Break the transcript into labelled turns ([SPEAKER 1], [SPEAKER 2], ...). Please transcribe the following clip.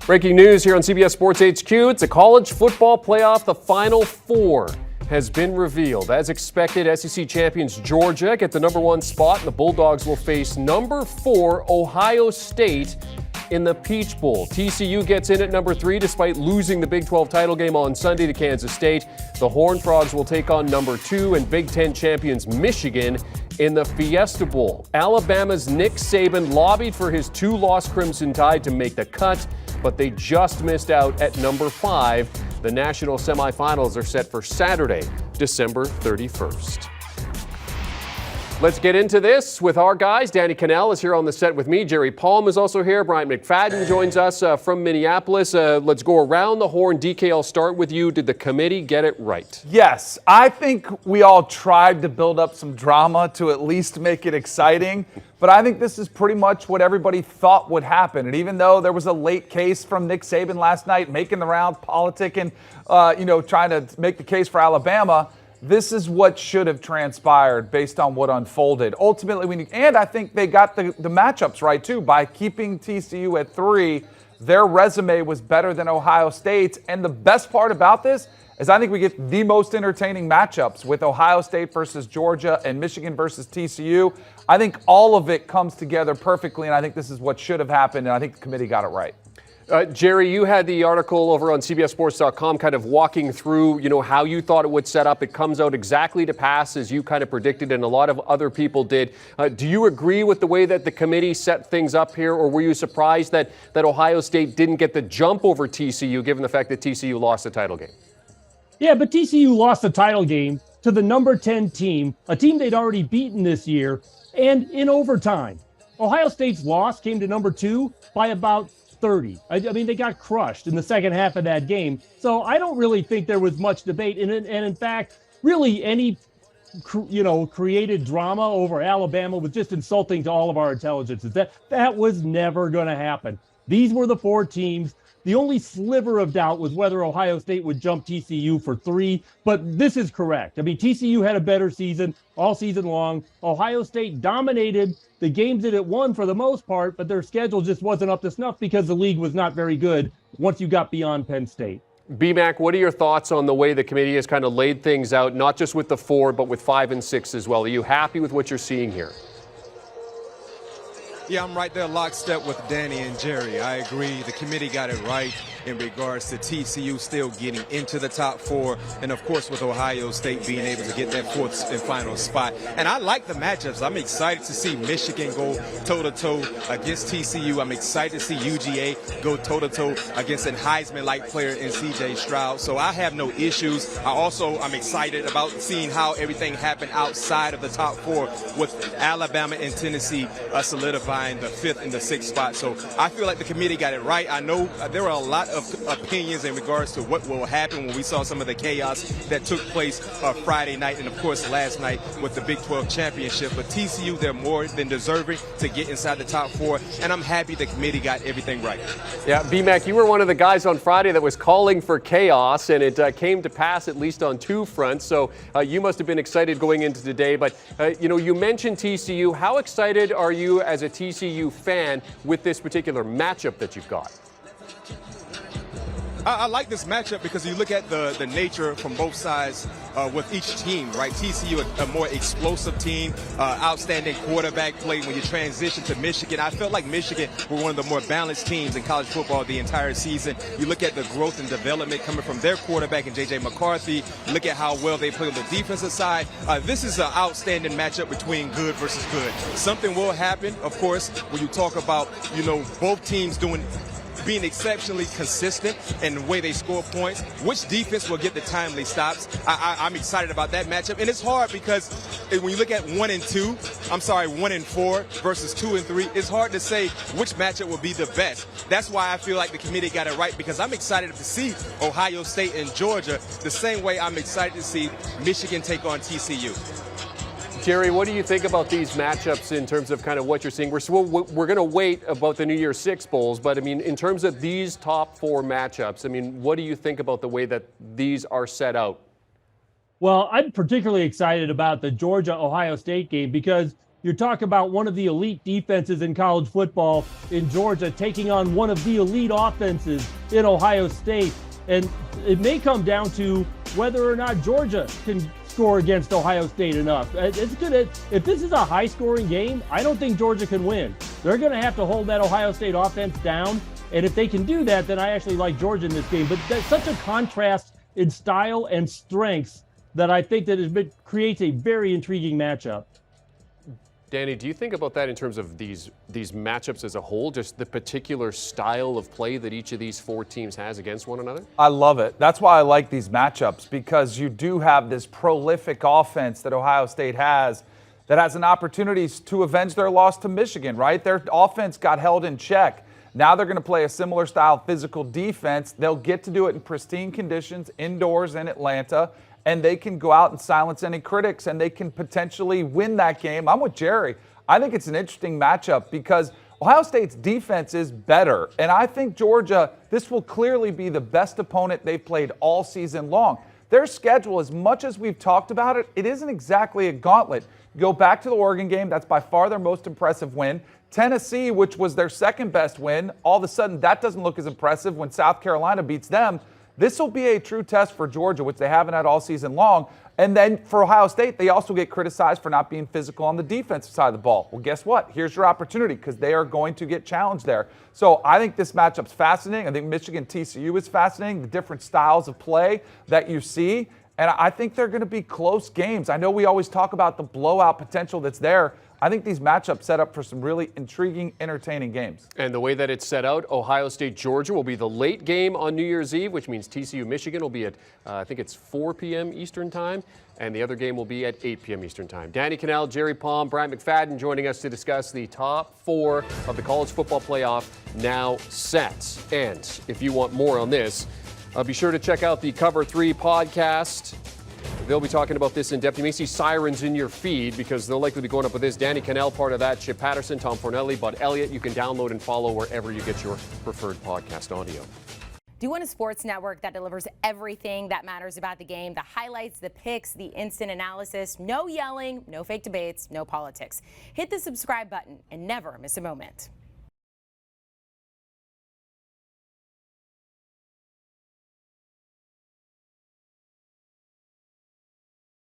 [SPEAKER 1] Breaking news here on CBS Sports HQ. It's a college football playoff. The Final Four has been revealed. As expected, SEC champions Georgia get the number 1 spot, and the Bulldogs will face number 4 Ohio State in the Peach Bowl. TCU gets in at number 3 despite losing the Big 12 title game on Sunday to Kansas State. The Horned Frogs will take on number 2 and Big 10 champions Michigan in the Fiesta Bowl. Alabama's Nick Saban lobbied for his 2-loss Crimson Tide to make the cut, but they just missed out at number 5. The national semifinals are set for Saturday, December 31st. Let's get into this with our guys. Danny Kanell is here on the set with me. Jerry Palm is also here. Bryant McFadden joins us from Minneapolis. Let's go around the horn. DK, I'll start with you. Did the committee get it right?
[SPEAKER 2] Yes. I think we all tried to build up some drama to at least make it exciting. But I think this is pretty much what everybody thought would happen. And even though there was a late case from Nick Saban last night, making the rounds, politicking, trying to make the case for Alabama, this is what should have transpired based on what unfolded. Ultimately, and I think they got the matchups right, too. By keeping TCU at 3, their resume was better than Ohio State's. And the best part about this is I think we get the most entertaining matchups with Ohio State versus Georgia and Michigan versus TCU. I think all of it comes together perfectly, and I think this is what should have happened, and I think the committee got it right.
[SPEAKER 1] Jerry, you had the article over on CBSSports.com kind of walking through, how you thought it would set up. It comes out exactly to pass as you kind of predicted and a lot of other people did. Do you agree with the way that the committee set things up here, or were you surprised that Ohio State didn't get the jump over TCU given the fact that TCU lost the title game?
[SPEAKER 3] Yeah, but TCU lost the title game to the number 10 team, a team they'd already beaten this year, and in overtime. Ohio State's loss came to number 2 by about 30. I mean, they got crushed in the second half of that game. So I don't really think there was much debate. And in fact, really any, created drama over Alabama was just insulting to all of our intelligences. That was never going to happen. These were the 4 teams. The only sliver of doubt was whether Ohio State would jump TCU for 3, but this is correct. I mean, TCU had a better season all season long. Ohio State dominated the games that it won for the most part, but their schedule just wasn't up to snuff because the league was not very good once you got beyond Penn State.
[SPEAKER 1] BMAC, what are your thoughts on the way the committee has kind of laid things out, not just with the 4, but with 5 and 6 as well? Are you happy with what you're seeing here?
[SPEAKER 4] Yeah, I'm right there lockstep with Danny and Jerry. I agree. The committee got it right in regards to TCU still getting into the top 4, and of course with Ohio State being able to get that 4th and final spot. And I like the matchups. I'm excited to see Michigan go toe-to-toe against TCU. I'm excited to see UGA go toe-to-toe against a Heisman-like player in C.J. Stroud. So I have no issues. I'm excited about seeing how everything happened outside of the top 4 with Alabama and Tennessee solidifying the 5th and the 6th spot. So I feel like the committee got it right. I know there are a lot of opinions in regards to what will happen when we saw some of the chaos that took place Friday night and, of course, last night with the Big 12 championship. But TCU, they're more than deserving to get inside the top 4, and I'm happy the committee got everything right.
[SPEAKER 1] Yeah, BMAC, you were one of the guys on Friday that was calling for chaos, and it came to pass at least on 2 fronts. So you must have been excited going into today. But, you mentioned TCU. How excited are you as a TCU fan with this particular matchup that you've got?
[SPEAKER 4] I like this matchup because you look at the nature from both sides with each team, right? TCU, a more explosive team, outstanding quarterback play. When you transition to Michigan, I felt like Michigan were one of the more balanced teams in college football the entire season. You look at the growth and development coming from their quarterback in J.J. McCarthy. Look at how well they play on the defensive side. This is an outstanding matchup between good versus good. Something will happen, of course, when you talk about, both teams being exceptionally consistent in the way they score points. Which defense will get the timely stops? I'm excited about that matchup. And it's hard because when you look at 1 and 4 versus 2 and 3, it's hard to say which matchup will be the best. That's why I feel like the committee got it right, because I'm excited to see Ohio State and Georgia the same way I'm excited to see Michigan take on TCU.
[SPEAKER 1] Jerry, what do you think about these matchups in terms of kind of what you're seeing? We're going to wait about the New Year's Six Bowls, but I mean, in terms of these top 4 matchups, I mean, what do you think about the way that these are set out?
[SPEAKER 3] Well, I'm particularly excited about the Georgia-Ohio State game because You're talking about one of the elite defenses in college football in Georgia taking on one of the elite offenses in Ohio State. And it may come down to whether or not Georgia can score against Ohio State enough. It's good. If this is a high-scoring game, I don't think Georgia can win. They're going to have to hold that Ohio State offense down. And if they can do that, then I actually like Georgia in this game. But that's such a contrast in style and strengths that I think that it creates a very intriguing matchup.
[SPEAKER 1] Danny, do you think about that in terms of these matchups as a whole, just the particular style of play that each of these four teams has against one another?
[SPEAKER 2] I love it. That's why I like these matchups, because you do have this prolific offense that Ohio State has that has an opportunity to avenge their loss to Michigan, right? Their offense got held in check. Now they're going to play a similar style physical defense. They'll get to do it in pristine conditions, indoors in Atlanta, and they can go out and silence any critics, and they can potentially win that game. I'm with Jerry. I think it's an interesting matchup because Ohio State's defense is better, and I think Georgia, this will clearly be the best opponent they've played all season long. Their schedule, as much as we've talked about it, it isn't exactly a gauntlet. Go back to the Oregon game. That's by far their most impressive win. Tennessee, which was their second best win, all of a sudden that doesn't look as impressive when South Carolina beats them. This will be a true test for Georgia, which they haven't had all season long. And then for Ohio State, they also get criticized for not being physical on the defensive side of the ball. Well, guess what? Here's your opportunity because they are going to get challenged there. So I think this matchup's fascinating. I think Michigan TCU is fascinating, the different styles of play that you see. And I think they're going to be close games. I know we always talk about the blowout potential that's there. I think these matchups set up for some really intriguing, entertaining games.
[SPEAKER 1] And the way that it's set out, Ohio State-Georgia will be the late game on New Year's Eve, which means TCU-Michigan will be at, I think it's 4 p.m. Eastern Time, and the other game will be at 8 p.m. Eastern Time. Danny Kanell, Jerry Palm, Bryant McFadden joining us to discuss the top four of the college football playoff now set. And if you want more on this, be sure to check out the Cover 3 podcast. They'll be talking about this in depth. You may see sirens in your feed because they'll likely be going up with this. Danny Kanell, part of that. Chip Patterson, Tom Fornelli, Bud Elliott. You can download and follow wherever you get your preferred podcast audio.
[SPEAKER 5] Do you want a sports network that delivers everything that matters about the game? The highlights, the picks, the instant analysis. No yelling, no fake debates, no politics. Hit the subscribe button and never miss a moment.